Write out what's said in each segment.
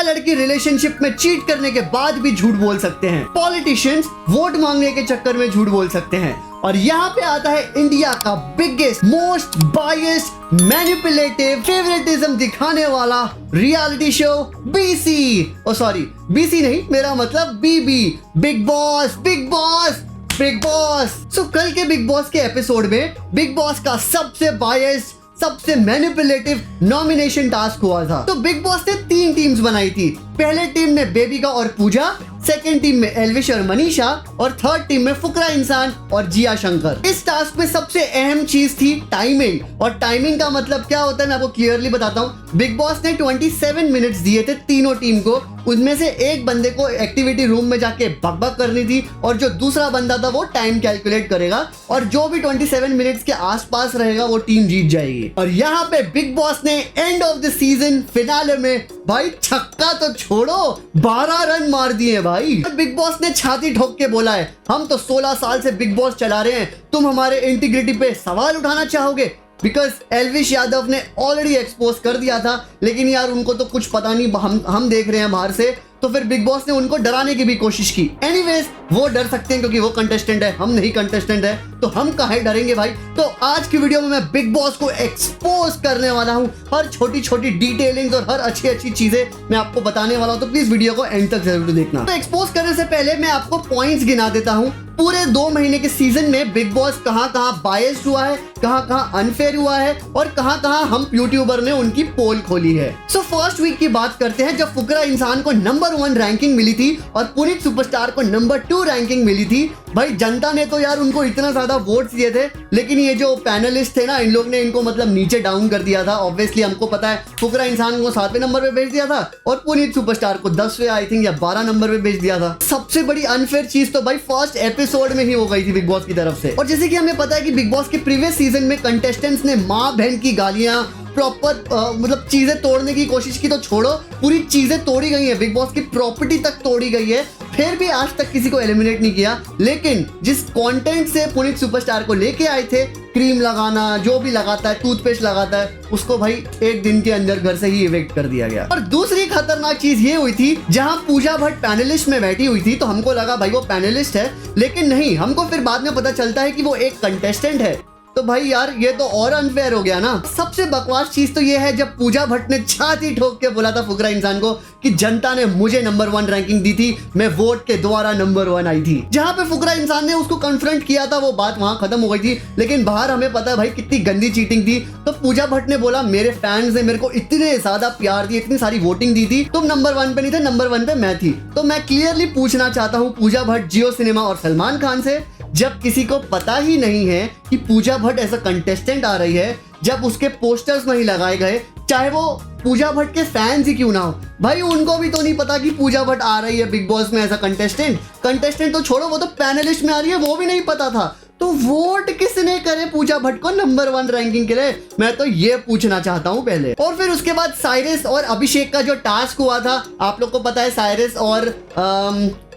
लड़की रिलेशनशिप में चीट करने के बाद भी झूठ बोल सकते हैं। पॉलिटिशियंस वोट मांगने के चक्कर में झूठ बोल सकते हैं। और यहाँ पे आता है इंडिया का biggest, most biased, manipulative, favouritism दिखाने वाला reality show BC. Oh sorry, BC नहीं, मेरा मतलब बीबी, बिग बॉस, बिग बॉस, बिग बॉस। सो कल के बिग बॉस के एपिसोड में बिग बॉस का सबसे बायस्ड, सबसे मैनिपुलेटिव नॉमिनेशन टास्क हुआ था। तो बिग बॉस ने 3 टीम्स बनाई थी। पहले टीम में बेबिका और पूजा, सेकंड टीम में एल्विश और मनीषा, और थर्ड टीम में फुकरा इंसान और जिया शंकर। इस टास्क में सबसे अहम चीज थी टाइमिंग। और टाइमिंग का मतलब क्या होता है मैं आपको क्लियरली बताता हूँ। बिग बॉस ने 27 मिनट्स दिए थे तीनों टीम को। उनमें से एक बंदे को एक्टिविटी रूम में जाके बकबक करनी थी और जो दूसरा बंदा था वो टाइम कैलकुलेट करेगा, और जो भी 27 मिनट्स के आसपास रहेगा वो टीम जीत जाएगी। और यहाँ पे बिग बॉस ने end of the season finale में भाई छक्का तो छोड़ो, 12 रन मार दिए भाई। बिग बॉस ने छाती ठोक के बोला है, हम तो 16 साल से बिग बॉस चला रहे हैं, तुम हमारे इंटीग्रिटी पे सवाल उठाना चाहोगे? बिकॉज एल्विश यादव ने ऑलरेडी एक्सपोज कर दिया था, लेकिन यार उनको तो कुछ पता नहीं, हम देख रहे हैं बाहर से, तो फिर बिग बॉस ने उनको डराने की भी कोशिश की। एनीवेज, वो डर सकते हैं क्योंकि वो कंटेस्टेंट है, हम नहीं कंटेस्टेंट है, तो हम काहे डरेंगे भाई। तो आज की वीडियो में मैं बिग बॉस को एक्सपोज करने वाला हूँ। हर छोटी छोटी डिटेलिंग्स और हर अच्छी अच्छी चीजें मैं आपको बताने वाला हूँ, तो प्लीज वीडियो को एंड तक जरूर देखना। तो एक्सपोज करने से पहले मैं आपको पॉइंट्स गिना देता हूँ। पूरे 2 महीने के सीजन में बिग बॉस कहाँ कहाँ बायस्ड हुआ है, कहाँ कहाँ अनफेयर हुआ है, और कहाँ कहाँ हम यूट्यूबर ने उनकी पोल खोली है। सो फर्स्ट वीक की बात करते हैं, जब फुकरा इंसान को नंबर 1 रैंकिंग मिली थी और पुनीत सुपरस्टार को नंबर 2 रैंकिंग मिली थी। भाई जनता ने तो यार उनको इतना ज्यादा वोट्स दिए थे, लेकिन ये जो पैनलिस्ट थे ना, इन लोग ने इनको मतलब नीचे डाउन कर दिया था। ऑब्वियसली हमको पता है, फुकरा इंसान को 7वें नंबर पे भेज दिया था और पुनीत सुपरस्टार को 10वें आई थिंक या 12 नंबर पे भेज दिया था। सबसे बड़ी अनफेयर चीज तो भाई फर्स्ट एपिसोड में ही हो गई थी बिग बॉस की तरफ से। और जैसे कि हमें पता है कि बिग बॉस के प्रीवियस सीजन में कंटेस्टेंट्स ने माँ बहन की गालियां, प्रॉपर मतलब चीजें तोड़ने की कोशिश की, तो छोड़ो, पूरी चीजें तोड़ी गई है, बिग बॉस की प्रॉपर्टी तक तोड़ी गई है, फिर भी आज तक किसी को एलिमिनेट नहीं किया। लेकिन जिस कंटेंट से पुनीत सुपरस्टार को लेके आए थे, क्रीम लगाना, जो भी लगाता है, टूथपेस्ट लगाता है, उसको भाई 1 दिन के अंदर घर से ही इवेक्ट कर दिया गया। और दूसरी खतरनाक चीज ये हुई थी, जहां पूजा भट्ट पैनलिस्ट में बैठी हुई थी, तो हमको लगा भाई वो पैनलिस्ट है, लेकिन नहीं, हमको फिर बाद में पता चलता है कि वो एक कंटेस्टेंट है। तो भाई यार ये तो और अनफेयर हो गया ना। सबसे बकवास चीज तो ये है जब पूजा भट्ट ने छाती ठोक के बोला था फुकरा इंसान को कि जनता ने मुझे नंबर 1 रैंकिंग दी थी, मैं वोट के द्वारा नंबर 1 आई थी। जहां पे फुकरा इंसान ने उसको कन्फ्रंट किया था, वो बात वहां खत्म हो गई थी, लेकिन बाहर हमें पता है भाई कितनी गंदी चीटिंग थी। तो पूजा भट्ट ने बोला, मेरे फैंस ने मेरे को इतने ज्यादा प्यार दिए, इतनी सारी वोटिंग दी थी, तुम नंबर 1 पे नहीं थे, नंबर 1 पे मैं थी। तो मैं क्लियरली पूछना चाहता हूँ पूजा भट्ट, जियो सिनेमा और सलमान खान से, जब किसी को पता ही नहीं है कि पूजा भट्ट ऐसा कंटेस्टेंट आ रही है, जब उसके पोस्टर्स नहीं लगाए गए, चाहे वो पूजा भट्ट के फैंस ही क्यों ना हो, भाई उनको भी तो नहीं पता कि पूजा भट्ट आ रही है बिग बॉस में ऐसा कंटेस्टेंट तो छोड़ो, वो तो पैनलिस्ट में आ रही है, वो भी नहीं पता था। तो वोट किसने करे पूजा भट्ट को नंबर 1 रैंकिंग के लिए, मैं तो ये पूछना चाहता हूं पहले। और फिर उसके बाद साइरस और अभिषेक का जो टास्क हुआ था, आप लोग को पता है साइरस और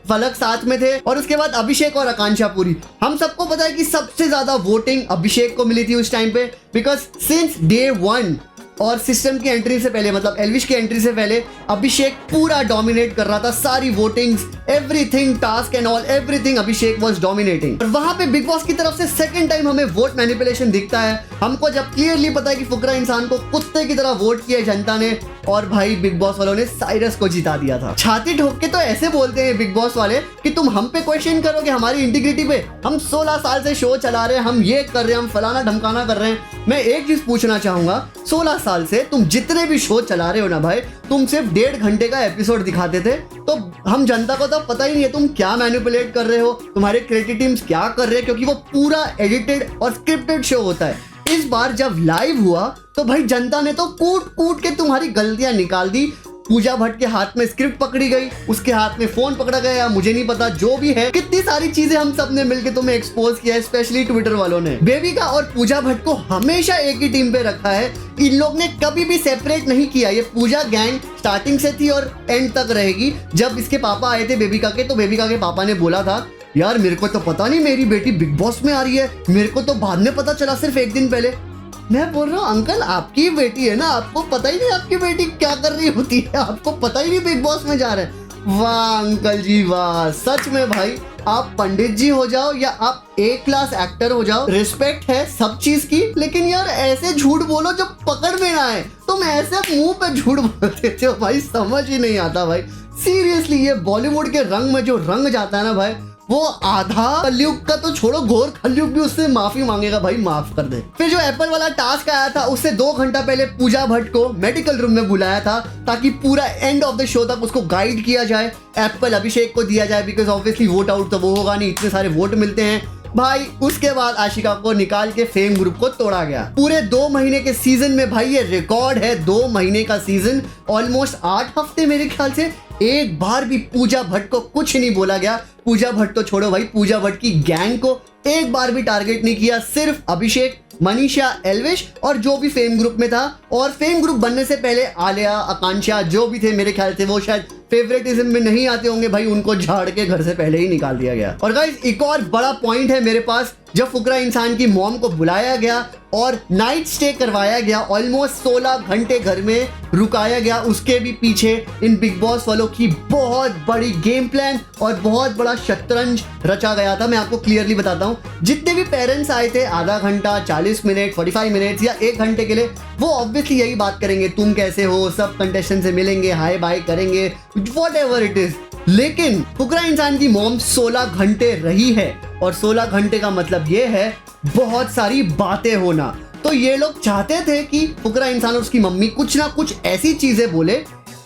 फलक साथ में थे, और उसके बाद अभिषेक और आकांक्षा पुरी। हम सबको पता है कि सबसे ज्यादा वोटिंग अभिषेक को मिली थी उस टाइम पे, बिकॉज सिंस डे 1 और सिस्टम की एंट्री से पहले, मतलब एल्विश की एंट्री से पहले, अभिषेक पूरा डोमिनेट कर रहा था, सारी votings, everything, task and all, everything Abhishek was dominating. और वहां पे बिग बॉस की तरफ से सेकंड टाइम हमें वोट मैनिपुलेशन दिखता है। हमको जब क्लियरली पता है कि फुकरा इंसान को कुत्ते की तरह वोट किया जनता ने, और भाई बिग बॉस वालों ने साइरस को जिता दिया था। छाती ठोक के तो ऐसे बोलते हैं बिग बॉस वाले कि तुम हम पे क्वेश्चन करोगे, हमारी इंटीग्रिटी पे, हम 16 साल से शो चला रहे हैं, हम ये कर रहे हैं, हम फलाना ढमकाना कर रहे हैं। मैं एक चीज पूछना चाहूंगा, 16 साल से तुम जितने भी शो चला रहे हो ना भाई, तुम सिर्फ 1.5 घंटे का एपिसोड दिखाते थे, तो हम जनता को तो पता ही नहीं है तुम क्या मैनिपुलेट कर रहे हो, तुम्हारे क्रिएटिव टीम्स क्या कर रहे हैं, क्योंकि वो पूरा एडिटेड और स्क्रिप्टेड शो होता है। इस बार जब लाइव हुआ तो भाई जनता ने तो कूट कूट के तुम्हारी गलतियां निकाल दी। पूजा भट्ट के हाथ में स्क्रिप्ट पकड़ी गई, उसके हाथ में फोन पकड़ा गया, मुझे नहीं पता, जो भी है, कितनी सारी चीजें हम सब ने मिलकर तुम्हें एक्सपोज किया है, स्पेशली ट्विटर वालों ने। बेबिका और पूजा भट्ट को हमेशा एक ही टीम पे रखा है, इन लोग ने कभी भी सेपरेट नहीं किया। ये पूजा गैंग स्टार्टिंग से थी और एंड तक रहेगी। जब इसके पापा आए थे बेबिका के, तो बेबिका के पापा ने बोला था, यार मेरे को तो पता नहीं मेरी बेटी बिग बॉस में आ रही है, मेरे को तो बाद में पता चला सिर्फ 1 दिन पहले। मैं बोल रहा हूँ अंकल आपकी बेटी है ना, आपको पता ही नहीं आपकी बेटी क्या कर रही होती है, आपको पता ही नहीं बिग बॉस में जा रहे हैं। वाह अंकल जी वाह, सच में भाई आप पंडित जी हो जाओ या आप ए क्लास एक्टर हो जाओ, रिस्पेक्ट है सब चीज की, लेकिन यार ऐसे झूठ बोलो जो पकड़ में ना आए। तुम ऐसे मुंह पे झूठ बोलते हो भाई, समझ ही नहीं आता भाई। सीरियसली ये बॉलीवुड के रंग में जो रंग जाता है ना भाई, वो आधा कलयुग का तो छोड़ो, घोर कलयुग भी उससे माफी मांगेगा भाई, माफ कर दे। फिर जो एप्पल वाला टास्क आया था उससे 2 घंटा पहले पूजा भट्ट को मेडिकल रूम में बुलाया था ताकि पूरा एंड ऑफ द शो तक उसको गाइड किया जाए। एप्पल अभिषेक को दिया जाए बिकॉज ऑब्वियसली वोट आउट तो वो होगा नहीं, इतने सारे वोट मिलते हैं भाई। उसके बाद आशिका को निकाल के फेम ग्रुप को तोड़ा गया। पूरे 2 महीने के सीजन में भाई ये रिकॉर्ड है, 2 महीने का सीजन, ऑलमोस्ट 8 हफ्ते मेरे ख्याल से एक बार भी पूजा भट्ट को कुछ नहीं बोला गया। पूजा भट्ट तो छोड़ो भाई, पूजा भट्ट की गैंग को एक बार भी टारगेट नहीं किया, सिर्फ अभिषेक, मनीषा, एल्विश और जो भी फेम ग्रुप में था। और फेम ग्रुप बनने से पहले आलिया, आकांक्षा जो भी थे मेरे ख्याल से वो शायद फेवरेटिज्म में नहीं आते होंगे भाई, उनको झाड़ के घर से पहले ही निकाल दिया गया। और गाइस एक और बड़ा पॉइंट है मेरे पास, जब फुकरा इंसान की मॉम को बुलाया गया और नाइट स्टे करवाया गया, ऑलमोस्ट 16 घंटे घर में रुकाया गया, उसके भी पीछे इन बिग बॉस वालों की बहुत बड़ी गेम प्लान और बहुत बड़ा शतरंज रचा गया था। मैं आपको क्लियरली बताता हूँ, जितने भी पेरेंट्स आए थे आधा घंटा, 40 मिनट, 45 मिनट या 1 घंटे के लिए, वो ऑब्वियसली यही बात करेंगे, तुम कैसे हो, सब कंटेस्टेंट से मिलेंगे, हाय बाय करेंगे, व्हाटएवर इट इज। लेकिन फुकरा इंसान की मॉम 16 घंटे रही है और 16 घंटे का मतलब ये है बहुत सारी बातें होना। तो ये लोग चाहते थे कि फुकरा इंसान और उसकी मम्मी कुछ ना कुछ ऐसी चीजें बोले,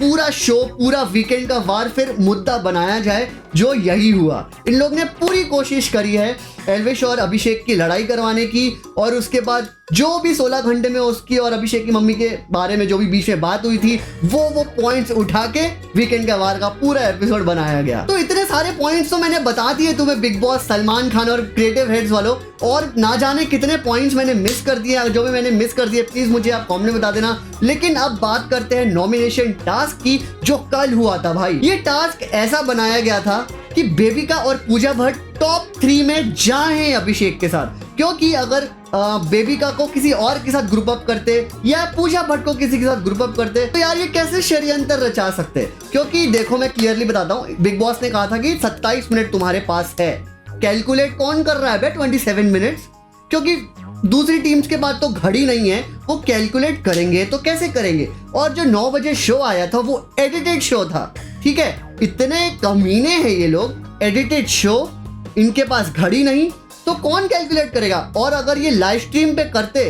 पूरा शो, पूरा वीकेंड का वार फिर मुद्दा बनाया जाए, जो यही हुआ। इन लोग ने पूरी कोशिश करी है एल्विश और अभिषेक की लड़ाई करवाने की, और उसके बाद जो भी 16 घंटे में उसकी और अभिषेक की मम्मी के बारे में जो भी बीच में बात हुई थी, वो पॉइंट्स उठा के वीकेंड का वार का पूरा एपिसोड बनाया गया। तो इतने सारे पॉइंट्स तो मैंने बता दिए तुम्हें बिग बॉस, सलमान खान और क्रिएटिव हेड्स वालों, और ना जाने कितने पॉइंट्स मैंने मिस कर दिए। जो भी मैंने मिस कर दिए प्लीज मुझे आप कमेंट में बता देना। लेकिन अब बात करते हैं नॉमिनेशन टास्क की, जो कल हुआ था भाई। ये टास्क ऐसा बनाया गया था कि बेबिका और पूजा भट्ट टॉप 3 में जाएं अभिषेक के साथ, क्योंकि अगर बेबिका को किसी और के साथ ग्रुप अप करते या पूजा भट्ट को किसी के साथ ग्रुप अप करते तो यार ये कैसे षड्यंत्र रचा सकते। क्योंकि देखो मैं क्लियरली बताता हूँ, बिग बॉस ने कहा था कि 27 मिनट तुम्हारे पास है, कैलकुलेट कौन कर रहा है बे 27 मिनट्स, क्योंकि दूसरी टीम्स के पास तो घड़ी नहीं है, वो कैलकुलेट करेंगे तो कैसे करेंगे। और जो 9 बजे शो आया था वो एडिटेड शो था, ठीक है, इतने कमीने हैं ये लोग, एडिटेड शो, इनके पास घड़ी नहीं तो कौन कैलकुलेट करेगा। और अगर ये लाइव स्ट्रीम पे करते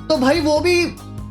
तो भाई वो भी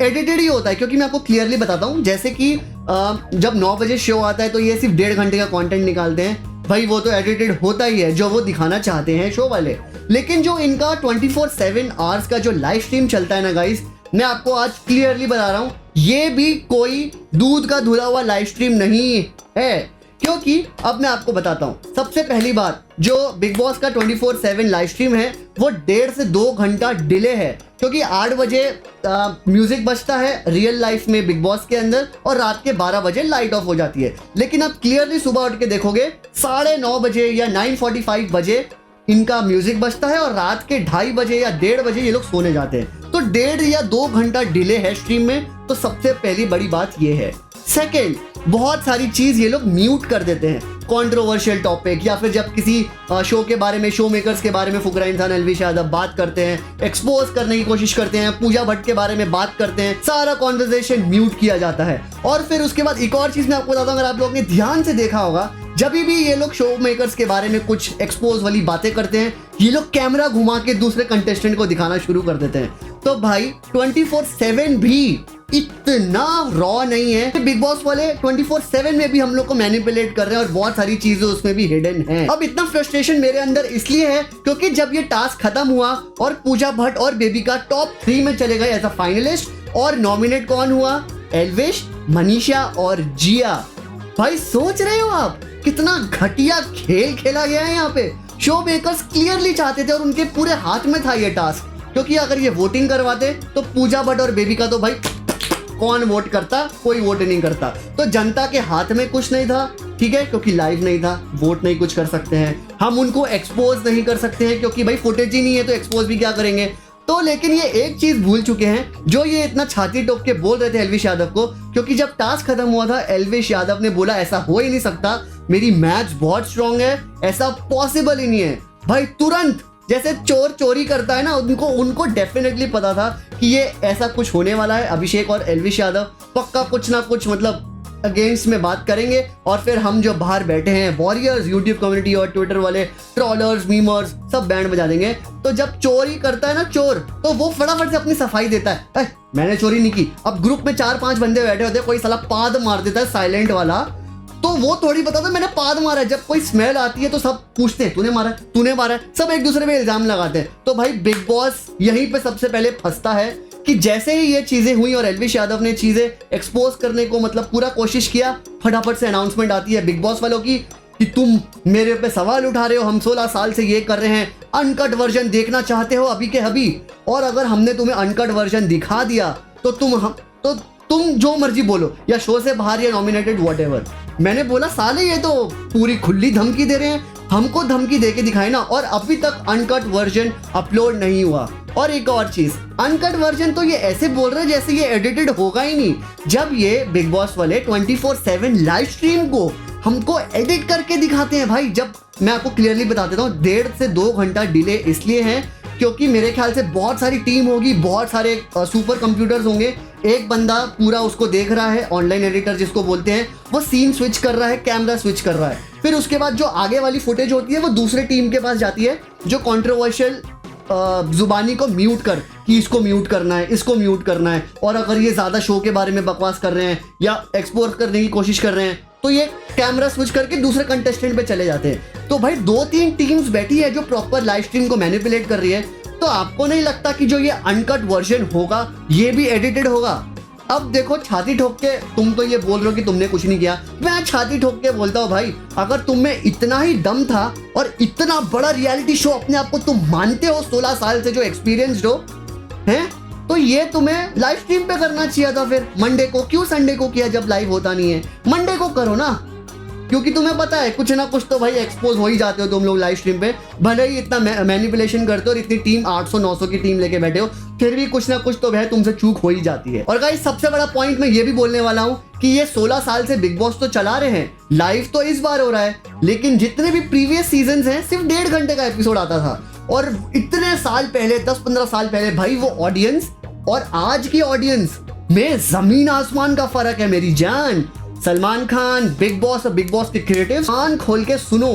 एडिटेड ही होता है, क्योंकि मैं आपको क्लियरली बताता हूँ, जैसे कि जब 9 बजे शो आता है तो ये सिर्फ 1.5 घंटे का कंटेंट निकालते हैं भाई, वो तो एडिटेड होता ही है जो वो दिखाना चाहते हैं शो वाले। लेकिन जो इनका 24/7 आवर्स का जो लाइव स्ट्रीम चलता है ना गाइस, मैं आपको आज क्लियरली बता रहा हूँ, ये भी कोई दूध का धुला हुआ लाइव स्ट्रीम नहीं है। क्योंकि अब मैं आपको बताता हूँ, सबसे पहली बात, जो बिग बॉस का 24/7 लाइव स्ट्रीम है वो 1.5 से 2 घंटा डिले है, क्योंकि 8 बजे म्यूजिक बजता है रियल लाइफ में बिग बॉस के अंदर, और रात के 12 बजे लाइट ऑफ हो जाती है। लेकिन अब क्लियरली सुबह उठ के देखोगे 9:30 बजे या 9:45 बजे इनका म्यूजिक बजता है, और रात के 2:30 बजे या 1:30 बजे ये लोग सोने जाते हैं। तो 1.5 या 2 घंटा डिले है स्ट्रीम में। तो सबसे पहली बड़ी बात ये है। सेकेंड, बहुत सारी चीज ये लोग म्यूट कर देते हैं, कंट्रोवर्शियल टॉपिक, या फिर जब किसी शो के बारे में, शो मेकर्स के बारे में फुकरा इंसान, एल्विश यादव बात करते हैं, एक्सपोज करने की कोशिश करते हैं, पूजा भट्ट के बारे में बात करते हैं, सारा कॉन्वर्सेशन म्यूट किया जाता है। और फिर उसके बाद एक और चीज मैं आपको बताता हूँ, अगर आप लोगों ने ध्यान से देखा होगा, जब भी ये लोग शो मेकर्स के बारे में कुछ एक्सपोज वाली बातें करते हैं, ये लोग कैमरा घुमा के दूसरे कंटेस्टेंट को दिखाना शुरू कर देते हैं। तो भाई 24/7 भी इतना रॉ नहीं है। बिग बॉस वाले 24/7 में भी हम लोग को मैनिपुलेट कर रहे हैं, और बहुत सारी चीजें उसमें भी हिडन है। अब इतना फ्रस्ट्रेशन मेरे अंदर इसलिए है क्योंकि जब ये टास्क खत्म हुआ और पूजा भट्ट और बेबिका टॉप 3 में चले गए एज अ फाइनलिस्ट, और नॉमिनेट कौन हुआ? एल्विश, मनीषा और जिया। भाई सोच रहे हो आप कितना घटिया खेल खेला गया है यहाँ पे। शो मेकर्स क्लियरली चाहते थे और उनके पूरे हाथ में था ये टास्क, क्योंकि अगर ये वोटिंग करवाते तो पूजा भट्ट और बेबिका तो भाई कौन वोट करता, कोई वोट नहीं करता। तो जनता के हाथ में कुछ नहीं था, ठीक है, क्योंकि लाइव नहीं था, वोट नहीं कुछ कर सकते हैं, हम उनको एक्सपोज नहीं कर सकते हैं क्योंकि भाई फुटेज ही नहीं है, तो एक्सपोज भी क्या करेंगे। तो लेकिन ये एक चीज भूल चुके हैं, जो ये इतना छाती ठोक के बोल रहे थे एल्विश यादव को, क्योंकि जब टास्क खत्म हुआ था एल्विश यादव ने बोला ऐसा हो ही नहीं सकता, मेरी मैच बहुत स्ट्रांग है, ऐसा पॉसिबल ही नहीं है। भाई तुरंत जैसे चोर चोरी करता है ना, उनको डेफिनेटली पता था कि ये ऐसा कुछ होने वाला है। अभिषेक और एल्विश यादव पक्का कुछ ना कुछ मतलब अगेंस्ट में बात करेंगे, और फिर हम जो बाहर बैठे हैं वॉरियर्स, यूट्यूब कम्युनिटी और ट्विटर वाले ट्रॉलर्स, मीमर्स सब बैंड बजा देंगे। तो जब चोरी करता है ना चोर, तो वो फटाफट से अपनी सफाई देता है, मैंने चोरी नहीं की। अब ग्रुप में 4-5 बंदे बैठे होते हैं, कोई साला पाद मार देता है साइलेंट वाला, तो वो थोड़ी बताता मैंने पाद मारा है। जब कोई स्मेल आती है तो सब पूछते हैं तूने मारा है, सब एक दूसरे पे इल्जाम लगाते हैं। तो भाई बिग बॉस यहीं पे सबसे पहले फंसता है कि जैसे ही ये चीजें हुई और एल्विश यादव ने चीजें एक्सपोज करने को मतलब पूरा कोशिश किया, फटाफट से अनाउंसमेंट आती है बिग बॉस वालों की कि तुम मेरे पे सवाल उठा रहे हो, हम 16 साल से ये कर रहे हैं, अनकट वर्जन देखना चाहते हो अभी के अभी, और अगर हमने तुम्हें अनकट वर्जन दिखा दिया तो तुम जो मर्जी बोलो, या शो से बाहर या नॉमिनेटेड व्हाटएवर। मैंने बोला साले ये तो पूरी खुली धमकी दे रहे हैं, हमको धमकी दे के दिखाए ना, और अभी तक अनकट वर्जन अपलोड नहीं हुआ। और एक और चीज, अनकट वर्जन तो ये ऐसे बोल रहे हैं जैसे ये एडिटेड होगा ही नहीं। जब ये बिग बॉस वाले 24/7 लाइव स्ट्रीम को हमको एडिट करके दिखाते हैं भाई, जब मैं आपको क्लियरली बता देता हूँ 1.5 से 2 घंटा डिले इसलिए है क्योंकि मेरे ख्याल से बहुत सारी टीम होगी, बहुत सारे सुपर कंप्यूटर्स होंगे, एक बंदा पूरा उसको देख रहा है, ऑनलाइन एडिटर जिसको बोलते हैं, वो सीन स्विच कर रहा है, कैमरा स्विच कर रहा है, फिर उसके बाद जो आगे वाली फुटेज होती है वो दूसरे टीम के पास जाती है, जो कंट्रोवर्शियल जुबानी को म्यूट कर कि इसको म्यूट करना है, इसको म्यूट करना है, और अगर ये ज्यादा शो के बारे में बकवास कर रहे हैं या एक्सपोर्ट करने की कोशिश कर रहे हैं तो ये कैमरा स्विच करके दूसरे कंटेस्टेंट पे चले जाते हैं। तो भाई 2-3 टीम्स बैठी है जो प्रॉपर लाइव स्ट्रीम को मैनिपुलेट कर रही है। तो आपको नहीं लगता कि जो ये अनकट वर्जन होगा ये भी एडिटेड होगा? अब देखो छाती ठोक के तुम तो ये बोल रहे हो कि तुमने कुछ नहीं किया, मैं छाती ठोक के बोलता हूँ भाई, अगर तुम में इतना ही दम था और इतना बड़ा रियलिटी शो अपने आप को तुम मानते हो, 16 साल से जो एक्सपीरियंस्ड हो हैं, तो ये तुम्हें लाइव स्ट्रीम पे करना चाहिए था। फिर मंडे को क्यों संडे को किया जब लाइव होता नहीं है? मंडे को करो ना, क्योंकि तुम्हें पता है कुछ ना कुछ तो भाई एक्सपोज हो ही जाते हो तुम लोग लाइव स्ट्रीम पे, भले ही इतना मैनिपुलेशन करते हो और इतनी टीम 800-900 की टीम लेके बैठे हो, फिर भी कुछ ना कुछ तो वह तुमसे चूक हो ही जाती है। और गाइस सबसे बड़ा पॉइंट मैं ये भी बोलने वाला हूँ कि ये 16 साल से बिग बॉस तो चला रहे हैं, लाइव तो इस बार हो रहा है, लेकिन जितने भी प्रीवियस सीजन हैं सिर्फ 1.5 घंटे का एपिसोड आता था। और इतने साल पहले, 10-15 साल पहले भाई, वो ऑडियंस और आज की ऑडियंस में जमीन आसमान का फर्क है मेरी जान। सलमान खान, बिग बॉस और बिग बॉस के क्रिएटिव, कान खोल के सुनो,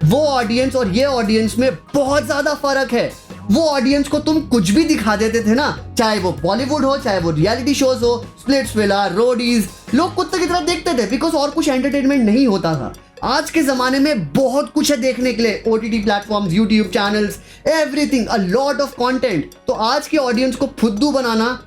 वो ऑडियंस और ये ऑडियंस में बहुत ज्यादा फर्क है। वो ऑडियंस को तुम कुछ भी दिखा देते थे ना, चाहे वो बॉलीवुड हो, चाहे वो रियलिटी शोज हो, स्प्लिट्सविला, रोडीज, लोग कुत्ते की तरह देखते थे बिकॉज और कुछ एंटरटेनमेंट नहीं होता था। आज के जमाने में बहुत कुछ है देखने के लिए, OTT platforms, YouTube channels, everything, a lot of content. तो आज की ऑडियंस को फुद्दू बनाना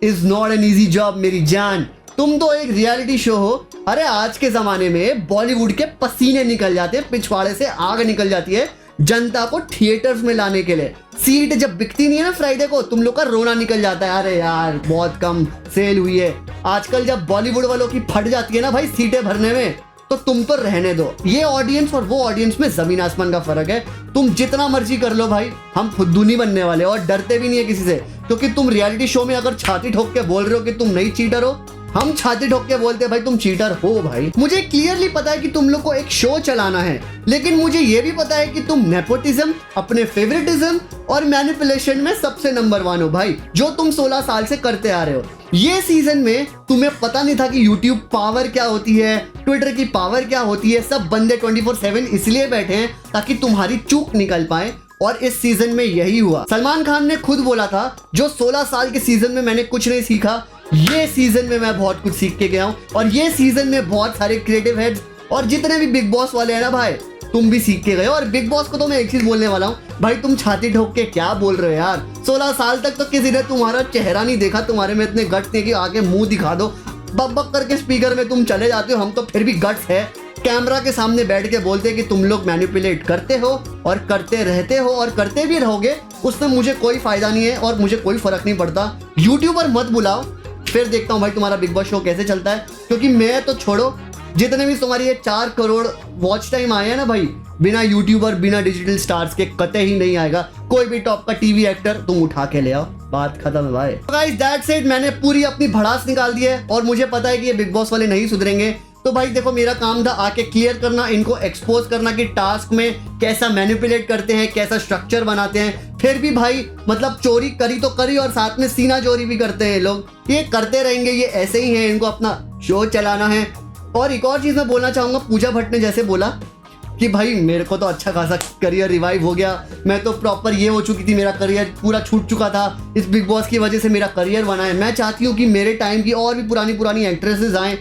is not an easy job मेरी जान। तुम तो एक रियलिटी शो हो। अरे आज के जमाने में बॉलीवुड के पसीने निकल जाते हैं, पिछवाड़े से आग निकल जाती है जनता को थिएटर्स में लाने के लिए। सीट जब बिकती नहीं है ना फ्राइडे को, तुम लोग का रोना निकल जाता है, अरे यार बहुत कम सेल हुई है। आजकल जब बॉलीवुड वालों की फट जाती है ना भाई सीटें भरने में, तो तुम तो रहने दो। ये ऑडियंस और वो ऑडियंस में जमीन आसमान का फर्क है। तुम जितना मर्जी कर लो भाई, हम फुद्दू नहीं बनने वाले और डरते भी नहीं है किसी से, क्योंकि तुम रियलिटी शो में अगर छाती ठोक के बोल रहे हो कि तुम नहीं चीटर हो, हम छाती ठोक के बोलते हैं भाई तुम चीटर हो। भाई मुझे क्लियरली पता है कि तुम लोग को एक शो चलाना है, लेकिन मुझे ये भी पता है कि तुम नेपोटिज्म, अपने फेवरेटिज्म और मैनिपुलेशन में सबसे नंबर 1 हो भाई, जो तुम 16 साल से करते आ रहे हो। ये सीजन में तुम्हें पता नहीं था कि यूट्यूब पावर क्या होती है, ट्विटर की पावर क्या होती है। सब बंदे 24/7 इसलिए बैठे हैं ताकि तुम्हारी चूक निकल पाए, और इस सीजन में यही हुआ। सलमान खान ने खुद बोला था, जो 16 साल के सीजन में मैंने कुछ नहीं सीखा, ये सीजन में मैं बहुत कुछ सीख के गया हूं। और ये सीजन में बहुत सारे क्रिएटिव हेड्स और जितने भी बिग बॉस वाले हैं ना भाई, तुम भी सीख के गए हो। और बिग बॉस को तो मैं एक चीज बोलने वाला हूँ भाई, तुम छाती ठोक के क्या बोल रहे हो यार? 16 साल तक तो किसी ने तुम्हारा चेहरा नहीं देखा, तुम्हारे में इतने गट्स नहीं कि आके मुंह दिखा दो, बक बक करके स्पीकर में तुम चले जाते हो। हम तो फिर भी गट्स है, कैमरा के सामने बैठ के बोलते हैं कि तुम लोग मैनिपुलेट करते हो और करते रहते हो और करते भी रहोगे, उसमें मुझे कोई फायदा नहीं है और मुझे कोई फर्क नहीं पड़ता। यूट्यूबर मत बुलाओ, फिर देखता हूँ भाई तुम्हारा बिग बॉस शो कैसे चलता है। क्योंकि मैं तो छोड़ो, जितने भी तुम्हारी ये 4 करोड़ वॉच टाइम आए हैं ना भाई, बिना यूट्यूबर, बिना डिजिटल स्टार्स के कतई ही नहीं आएगा। कोई भी टॉप का टीवी एक्टर तुम उठा के ले आओ, बात खत्म है भाई। गाइस दैट्स इट, मैंने पूरी अपनी भड़ास निकाल दी है और मुझे पता है कि ये बिग बॉस वाले नहीं सुधरेंगे। तो भाई देखो, मेरा काम था आके क्लियर करना, इनको एक्सपोज करना कि टास्क में कैसा मैनिपुलेट करते हैं, कैसा स्ट्रक्चर बनाते हैं। फिर भी भाई मतलब चोरी करी तो करी और साथ में सीना चोरी भी करते हैं लोग। ये करते रहेंगे, ये ऐसे ही है, इनको अपना शो चलाना है। और एक और चीज़ मैं बोलना चाहूँगा, पूजा भट्ट ने जैसे बोला कि भाई मेरे को तो अच्छा खासा करियर रिवाइव हो गया, मैं तो प्रॉपर ये हो चुकी थी, मेरा करियर पूरा छूट चुका था, इस बिग बॉस की वजह से मेरा करियर बना है। मैं चाहती हूँ कि मेरे टाइम की और भी पुरानी पुरानी एक्ट्रेसेस आएँ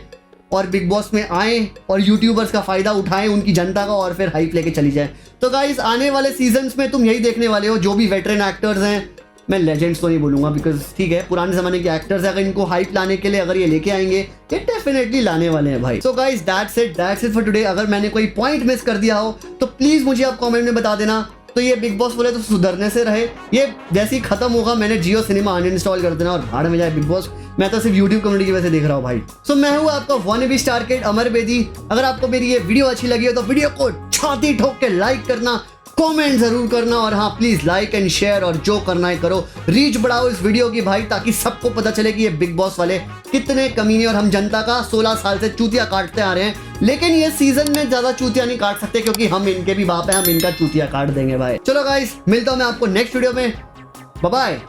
और बिग बॉस में आएँ और यूट्यूबर्स का फ़ायदा उठाएं, उनकी जनता का, और फिर हाइप लेके चली जाए। तो गाइस आने वाले सीजन्स में तुम यही देखने वाले हो, जो भी वेटरन एक्टर्स हैं, मैं लेजेंड्स तो नहीं बोलूँगा बिकॉज ठीक है पुराने ज़माने के एक्टर्स हैं, अगर इनको हाइप लाने के लिए अगर ये लेके आएंगे, ये डेफिनेटली लाने वाले हैं भाई। So guys that's it for today. अगर मैंने कोई पॉइंट मिस कर दिया हो तो प्लीज़ मुझे आप कमेंट में बता देना। तो ये बिग बॉस बोले तो सुधरने से रहे, ये जैसे ही खत्म होगा मैंने जियो सिनेमा अनइंस्टॉल कर देना और भाड़ में जाए बिग बॉस। मैं तो सिर्फ यूट्यूब कम्युनिटी की वजह से देख रहा हूँ भाई। सो मैं हूँ आपका wannabe स्टार किड अमर बेदी। अगर आपको मेरी ये वीडियो अच्छी लगी हो तो वीडियो को छाती ठोक के लाइक करना, कमेंट जरूर करना, और हाँ प्लीज लाइक एंड शेयर, और जो करना है करो। रीच बढ़ाओ इस वीडियो की भाई, ताकि सबको पता चले कि ये बिग बॉस वाले कितने कमीने, और हम जनता का 16 साल से चूतिया काटते आ रहे हैं, लेकिन ये सीजन में ज्यादा चूतिया नहीं काट सकते क्योंकि हम इनके भी बाप है, हम इनका चूतिया काट देंगे भाई। चलो गाइस, मिलता हूं मैं आपको नेक्स्ट वीडियो में, बाय बाय।